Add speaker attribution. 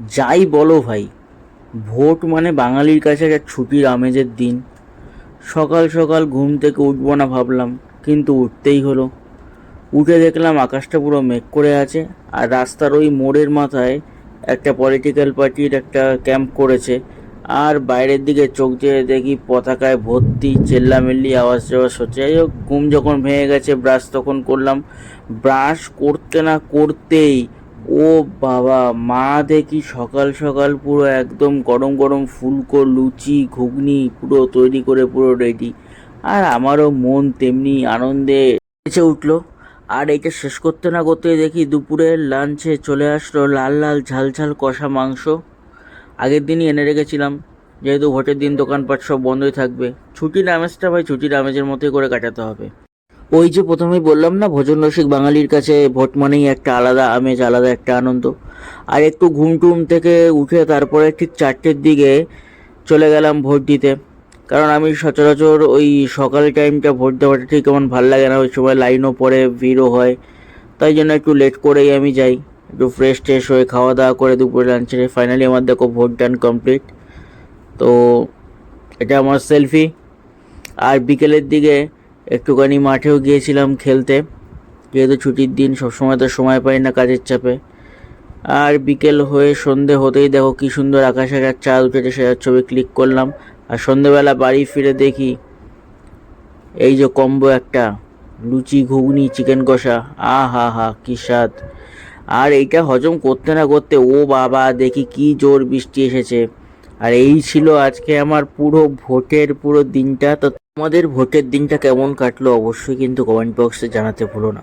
Speaker 1: যাই বলো ভাই, ভোট মানে বাঙালির কাছে একটা ছুটির আমেজের দিন। সকাল সকাল ঘুম থেকে উঠবো না ভাবলাম, কিন্তু উঠতেই হলো। উঠে দেখলাম আকাশটা পুরো মেঘ করে আছে, আর রাস্তার ওই মোড়ের মাথায় একটা পলিটিক্যাল পার্টির একটা ক্যাম্প করেছে। আর বাইরের দিকে চোখ দিয়ে দেখি পতাকায় ভর্তি, চেল্লামেল্লি আওয়াজ টাওয়াজ হচ্ছে। যাই হোক, ঘুম যখন ভেঙে গেছে, ব্রাশ তখন করলাম। ব্রাশ করতে না করতেই ও বাবা, মা দেখি সকাল সকাল পুরো একদম গরম গরম ফুলকো লুচি ঘুগনি পুরো তৈরি করে পুরো রেডি। আর আমারও মন তেমনি আনন্দে নেচে উঠলো। আর এইটা শেষ করতে না করতেই দেখি দুপুরের লাঞ্চে চলে আসলো লাল লাল ঝাল ঝাল কষা মাংস। আগের দিনই এনে রেখেছিলাম, যেহেতু ভোটের দিন দোকানপাট সব বন্ধই থাকবে। ছুটির আমেজটা ভাই ছুটির আমেজের মতোই করে কাটাতে হবে। ওই যে প্রথমেই বললাম না, ভোজন রসিক বাঙালির কাছে ভোট মানেই একটা আলাদা আমেজ, আলাদা একটা আনন্দ। আর একটু ঘুম টুম থেকে উঠে তারপরে ঠিক 4টের দিকে চলে গেলাম ভোট দিতে। কারণ আমি সচরাচর ওই সকাল টাইমটা ভোট দেওয়াটা ঠিক আমার ভাল লাগে না, ওই সময় লাইনও পড়ে, ভিড়ও হয়। তাই জন্য একটু লেট করেই আমি যাই, একটু ফ্রেশ ট্রেশ হয়ে খাওয়া দাওয়া করে দুপুরে লাঞ্চে ফাইনালি আমার দেখো ভোট ডান কমপ্লিট। তো এটা আমার সেলফি। আর বিকেলের দিকে একটুখানি মাঠেও গিয়েছিলাম খেলতে, যেহেতু ছুটির দিন, সবসময় তো সময় পাই না কাজের চাপে। আর বিকেল হয়ে সন্ধে হতেই দেখো কি সুন্দর আকাশে একটা চাঁদ উঠেছে, সেটার ছবি ক্লিক করলাম। আর সন্ধেবেলা বাড়ি ফিরে দেখি এই যে কম্বো একটা লুচি ঘুগনি চিকেন কষা, আ হা হা কি স্বাদ। আর এইটা হজম করতে না করতে ও বাবা দেখি কি জোর বৃষ্টি এসেছে। আর এই ছিল আজকে আমার পুরো ভোটের পুরো দিনটা। তো তোমাদের ভোটের দিনটা কেমন কাটলো অবশ্যই কিন্তু কমেন্ট বক্সে জানাতে ভুলো না।